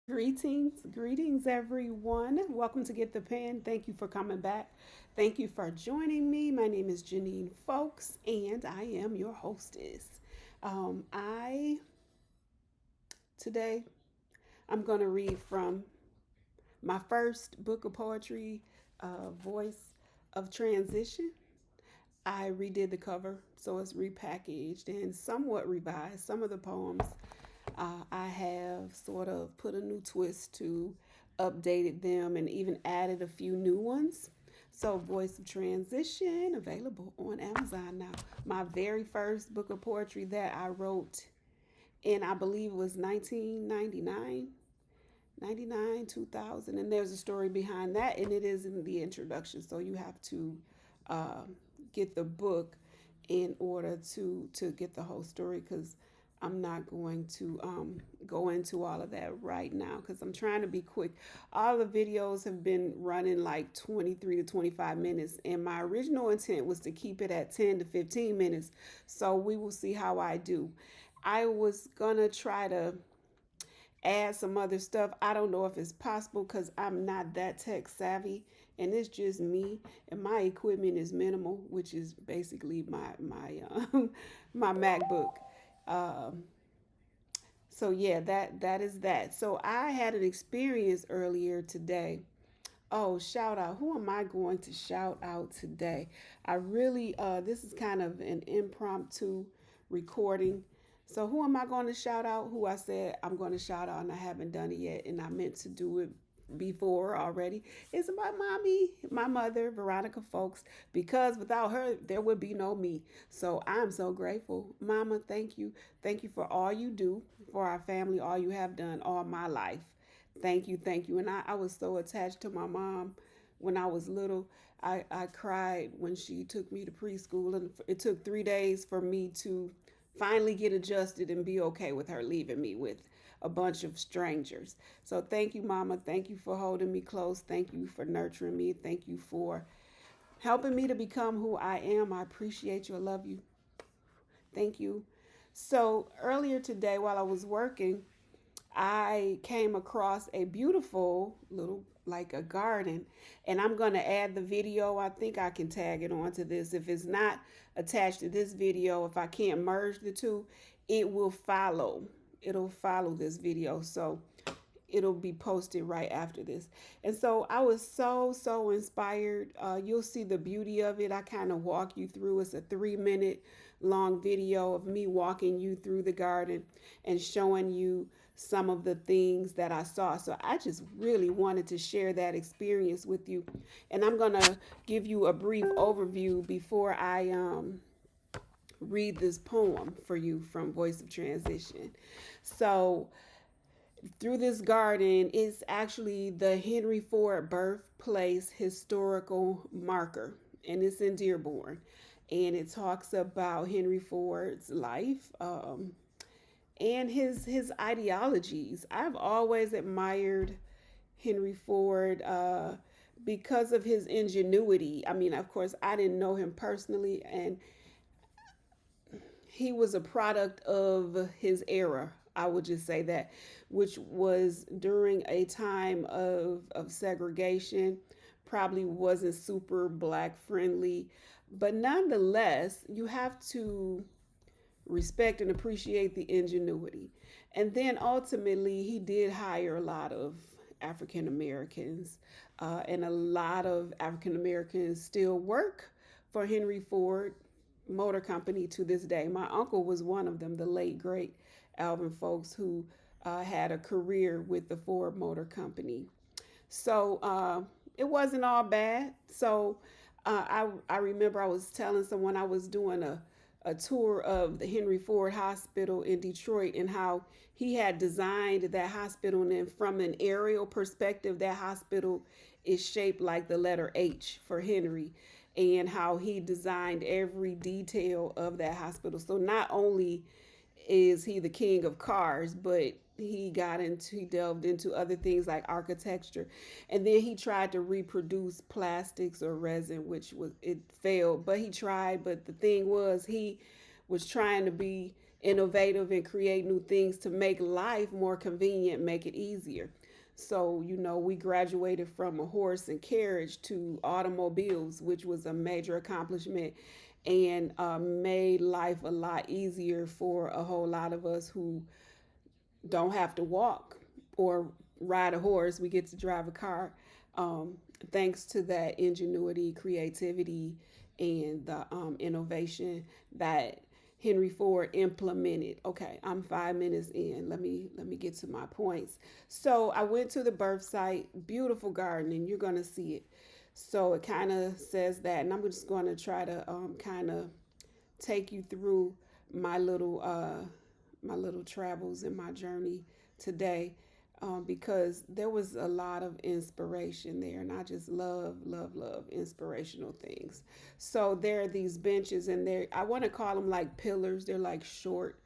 Greetings, everyone. Welcome to Get the Pen. Thank you for coming back. Thank you for joining me. My name is Janine Folks, and I am your hostess. I today I'm going to read from my first book of poetry, Voice of Transition. I redid the cover, so it's repackaged and somewhat revised. Some of the poems I have sort of put a new twist to, updated them, and even added a few new ones. So, Voice of Transition available on Amazon now. My very first book of poetry that I wrote in, I believe, was 1999, 99, 2000. And there's a story behind that, and it is in the introduction. So, you have to uh, get the book in order to get the whole story because I'm not going to go into all of that right now because I'm trying to be quick. All the videos have been running like 23 to 25 minutes, and my original intent was to keep it at 10 to 15 minutes. So we will see how I do. I was gonna try to add some other stuff. I don't know if it's possible because I'm not that tech savvy, and it's just me. And my equipment is minimal, which is basically my MacBook. Um, so yeah, that is that. So I had an experience earlier today. Oh, shout out. Who am I going to shout out today? I really this is kind of an impromptu recording. So who am I going to shout out? Who I said I'm going to shout out and I haven't done it yet and I meant to do it before already. It's my mommy, my mother, Veronica Folks, because without her there would be no me. So I'm so grateful. Mama, thank you. Thank you for all you do for our family, all you have done all my life. Thank you, thank you. And I was so attached to my mom when I was little. I cried when she took me to preschool, and it took 3 days for me to finally get adjusted and be okay with her leaving me with a bunch of strangers. So thank you, Mama. Thank you for holding me close. Thank you for nurturing me. Thank you for helping me to become who I am. I appreciate you. I love you. Thank you. So earlier today, while I was working, I came across a beautiful little like a garden, and I'm going to add the video. I think I can tag it onto this. If it's not attached to this video, if I can't merge the two, it will follow. It'll follow this video. So it'll be posted right after this. And so I was so inspired. You'll see the beauty of it. I kind of walk you through. It's a 3 minute long video of me walking you through the garden and showing you some of the things that I saw. So I just really wanted to share that experience with you. And I'm going to give you a brief overview before I read this poem for you from Voice of Transition. So through this garden is actually the Henry Ford birthplace historical marker, and it's in Dearborn. And it talks about Henry Ford's life and his ideologies. I've always admired Henry Ford because of his ingenuity. I mean, of course, I didn't know him personally, and he was a product of his era. I would just say that, which was during a time of segregation, probably wasn't super black friendly. But nonetheless, you have to respect and appreciate the ingenuity. And then ultimately, he did hire a lot of African Americans, and a lot of African Americans still work for Henry Ford Motor Company to this day. My uncle was one of them, the late great Alvin Folks, who had a career with the Ford Motor Company. So it wasn't all bad. So I remember I was telling someone I was doing a tour of the Henry Ford Hospital in Detroit and how he had designed that hospital. And then from an aerial perspective, that hospital is shaped like the letter H for Henry, and how he designed every detail of that hospital. So not only is he the king of cars, but he delved into other things like architecture, and then he tried to reproduce plastics or resin, which was it failed, but he tried. But the thing was, he was trying to be innovative and create new things to make life more convenient, make it easier. So, we graduated from a horse and carriage to automobiles, which was a major accomplishment and made life a lot easier for a whole lot of us who don't have to walk or ride a horse. We get to drive a car. Um, Thanks to that ingenuity, creativity, and the innovation that Henry Ford implemented. Okay, I'm 5 minutes in. Let me get to my points. So I went to the birth site, beautiful garden, and you're gonna see it. So it kind of says that, and I'm just going to try to kind of take you through my little my little travels and my journey today, because there was a lot of inspiration there, and I just love inspirational things. So there are these benches, and I want to call them like pillars. They're like short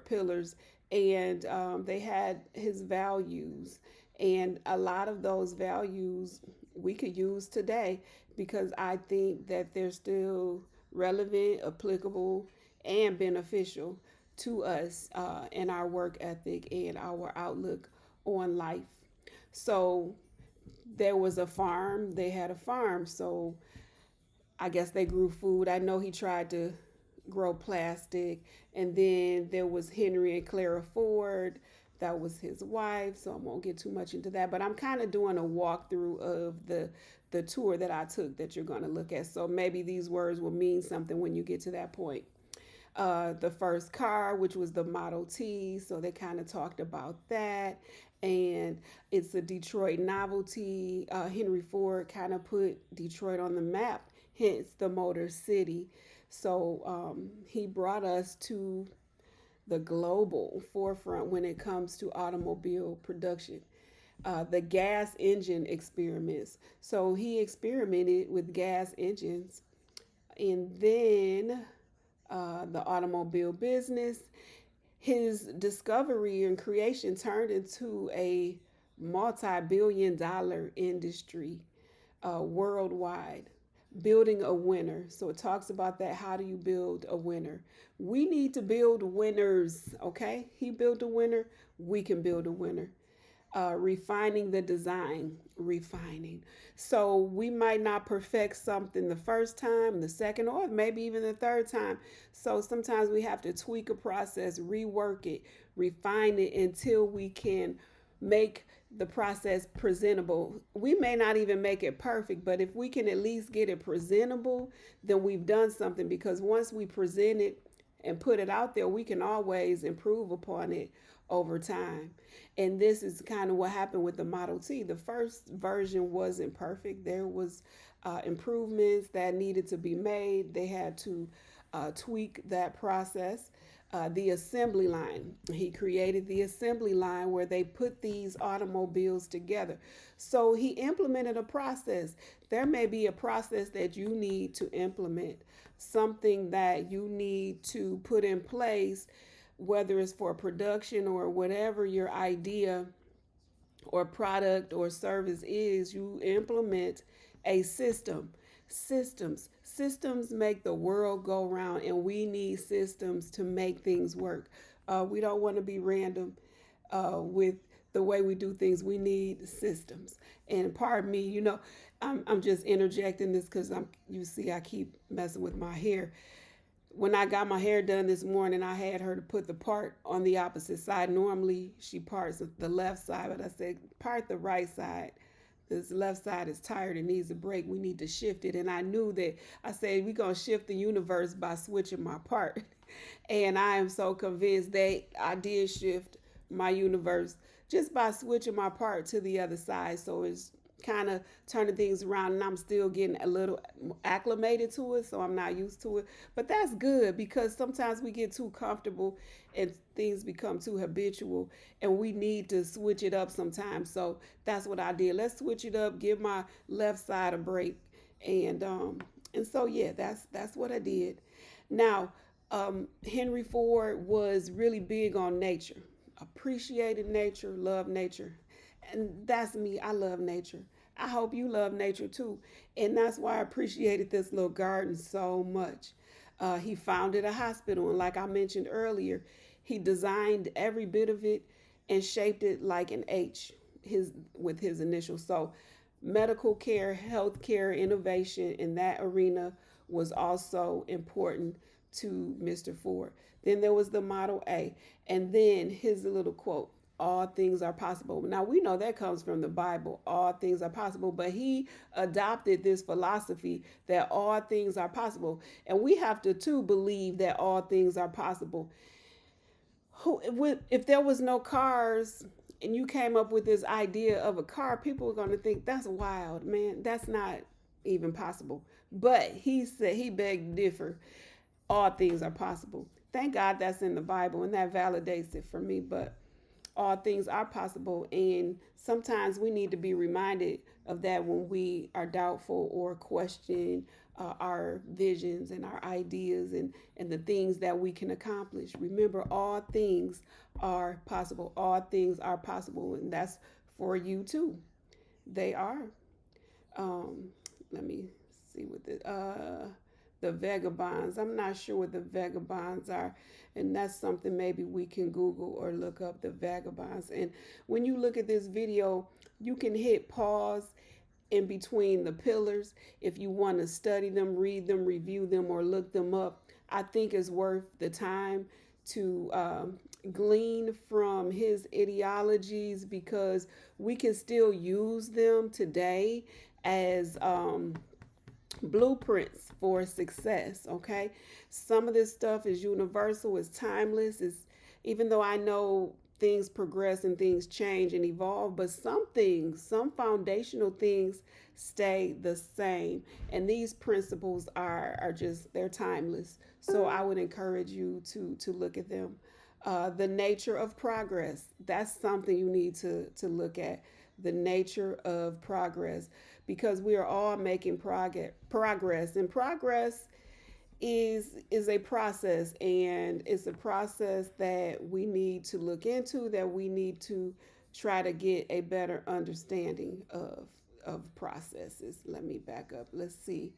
pillars, and they had his values, and a lot of those values we could use today because I think that they're still relevant, applicable, and beneficial to us in our work ethic and our outlook on life. So there was a farm, they had a farm. So I guess they grew food. I know he tried to grow plastic. And then there was Henry and Clara Ford. That was his wife. So I won't get too much into that. But I'm kind of doing a walkthrough of the tour that I took that you're going to look at. So maybe these words will mean something when you get to that point. The first car, which was the Model T. So they kind of talked about that. And it's a Detroit novelty. Henry Ford kind of put Detroit on the map, hence the Motor City. So he brought us to the global forefront when it comes to automobile production. The gas engine experiments. So he experimented with gas engines, and then the automobile business. His discovery and creation turned into a multi-billion-dollar industry worldwide. Building a winner. So it talks about that. How do you build a winner? We need to build winners, okay? He built a winner. We can build a winner. Refining the design, refining. So we might not perfect something the first time, the second, or maybe even the third time. So sometimes we have to tweak a process, rework it, refine it until we can make the process presentable. We may not even make it perfect, but if we can at least get it presentable, then we've done something, because once we present it and put it out there, we can always improve upon it over time. And this is kind of what happened with the Model T. The first version wasn't perfect. There was improvements that needed to be made. They had to tweak that process. The assembly line. He created the assembly line where they put these automobiles together. So he implemented a process. There may be a process that you need to implement, something that you need to put in place, whether it's for production or whatever your idea or product or service is. You implement a system. Systems make the world go round, and we need systems to make things work. We don't want to be random with the way we do things. We need systems. And pardon me, I'm just interjecting this because you see I keep messing with my hair. When I got my hair done this morning, I had her to put the part on the opposite side. Normally, she parts the left side, but I said, part the right side. This left side is tired and needs a break. We need to shift it. And I knew that. I said, we're going to shift the universe by switching my part. And I am so convinced that I did shift my universe just by switching my part to the other side. So it's kind of turning things around, and I'm still getting a little acclimated to it, so I'm not used to it. But that's good, because sometimes we get too comfortable and things become too habitual, and we need to switch it up sometimes. So that's what I did. Let's switch it up, give my left side a break. And so yeah, that's what I did. Now, Henry Ford was really big on nature, appreciated nature, loved nature. And that's me. I love nature. I hope you love nature too. And that's why I appreciated this little garden so much. He founded a hospital, and like I mentioned earlier, he designed every bit of it and shaped it like an H, his with his initials. So, medical care, healthcare, innovation in that arena was also important to Mr. Ford. Then there was the Model A, and then his little quote: "All things are possible." Now we know that comes from the Bible. All things are possible, but he adopted this philosophy that all things are possible, and we have to too believe that all things are possible. If there was no cars and you came up with this idea of a car, people are going to think that's wild, man. That's not even possible. But he said, he begged to differ. All things are possible. Thank God that's in the Bible, and that validates it for me. But all things are possible, and sometimes we need to be reminded of that when we are doubtful or question our visions and our ideas, and the things that we can accomplish. Remember, all things are possible. All things are possible, and that's for you too. They are. um Let me see what the vagabonds. I'm not sure what the vagabonds are, and that's something maybe we can Google or look up, the vagabonds. And when you look at this video, you can hit pause in between the pillars if you want to study them, read them, review them, or look them up. I think it's worth the time to glean from his ideologies, because we can still use them today as blueprints for success. Okay, some of this stuff is universal, it's timeless. It's, even though I know things progress and things change and evolve, but some things, some foundational things stay the same, and these principles are just, they're timeless. So I would encourage you to look at them. The nature of progress, that's something you need to look at. The nature of progress, because we are all making progress, and progress is a process, and it's a process that we need to look into, that we need to try to get a better understanding of processes. Let me back up. Let's see.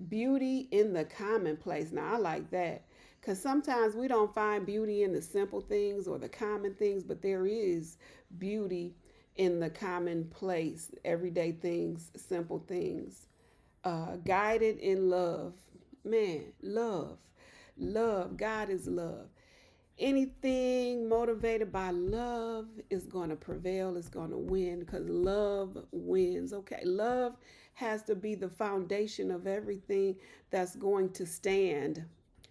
Beauty in the commonplace. Now I like that, because sometimes we don't find beauty in the simple things or the common things, but there is beauty in the commonplace, everyday things, simple things. Guided in love. Man, love. Love. God is love. Anything motivated by love is going to prevail, is going to win, because love wins. Okay, love has to be the foundation of everything that's going to stand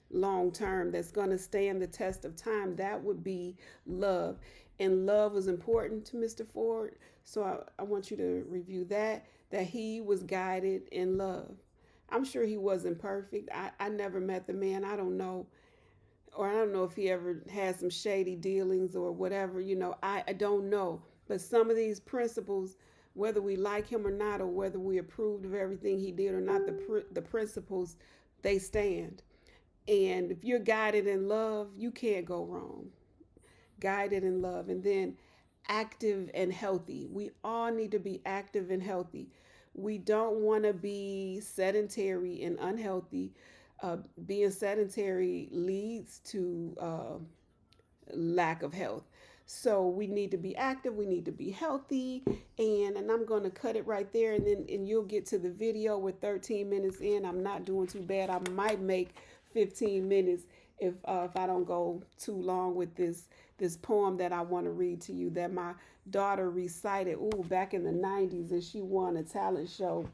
long term, that's going to stand the test of time. That would be love. And love was important to Mr. Ford. So I want you to review that he was guided in love. I'm sure he wasn't perfect. I never met the man. I don't know, or I don't know if he ever had some shady dealings or whatever. I don't know. But some of these principles, whether we like him or not, or whether we approved of everything he did or not, the principles, they stand. And if you're guided in love, you can't go wrong. Guided in love. And then active and healthy. We all need to be active and healthy. We don't want to be sedentary and unhealthy. Being sedentary leads to lack of health. So we need to be active, we need to be healthy, and I'm going to cut it right there, and you'll get to the video. With 13 minutes in, I'm not doing too bad. I might make 15 minutes if I don't go too long with this poem that I want to read to you, that my daughter recited back in the 90s, and she won a talent show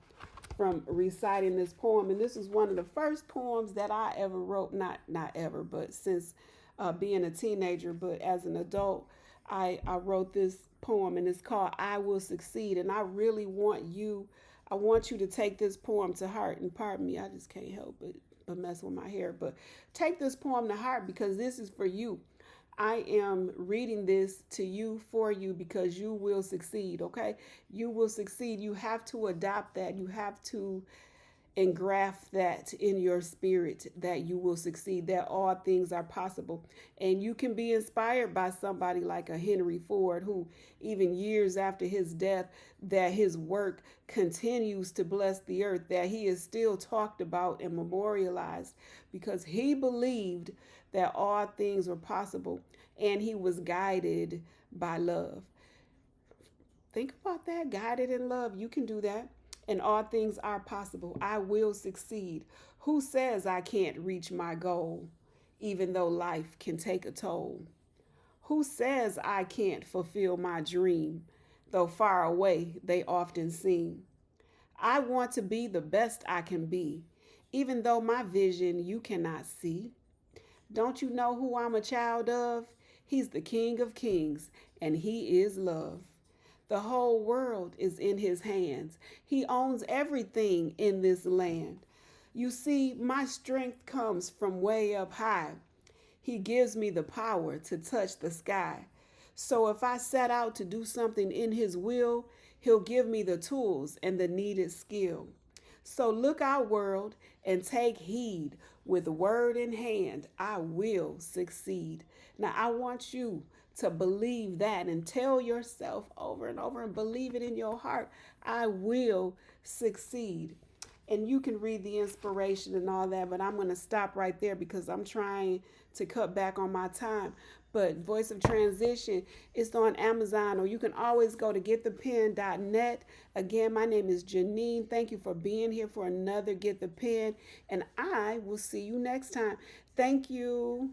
from reciting this poem. And this is one of the first poems that I ever wrote, not ever, but since being a teenager. But as an adult, I wrote this poem, and it's called "I Will Succeed." And I really want you, I want you to take this poem to heart. And pardon me, I just can't help but mess with my hair. But take this poem to heart, because this is for you. I am reading this to you, for you, because you will succeed. Okay, you will succeed. You have to adopt that. You have to and graft that in your spirit that you will succeed, that all things are possible. And you can be inspired by somebody like a Henry Ford, who even years after his death, that his work continues to bless the earth, that he is still talked about and memorialized because he believed that all things were possible and he was guided by love. Think about that. Guided in love. You can do that. And all things are possible. I will succeed. Who says I can't reach my goal, even though life can take a toll? Who says I can't fulfill my dream, though far away they often seem? I want to be the best I can be, even though my vision you cannot see. Don't you know who I'm a child of? He's the King of Kings, and He is love. The whole world is in His hands. He owns everything in this land. You see, my strength comes from way up high. He gives me the power to touch the sky. So if I set out to do something in His will, He'll give me the tools and the needed skill. So look out, world, and take heed. With word in hand, I will succeed. Now, I want you to believe that and tell yourself over and over and believe it in your heart. I will succeed. And you can read the inspiration and all that, but I'm going to stop right there because I'm trying to cut back on my time. But Voice of Transition is on Amazon, or you can always go to getthepen.net. Again, my name is Janine. Thank you for being here for another Get the Pen, and I will see you next time. Thank you.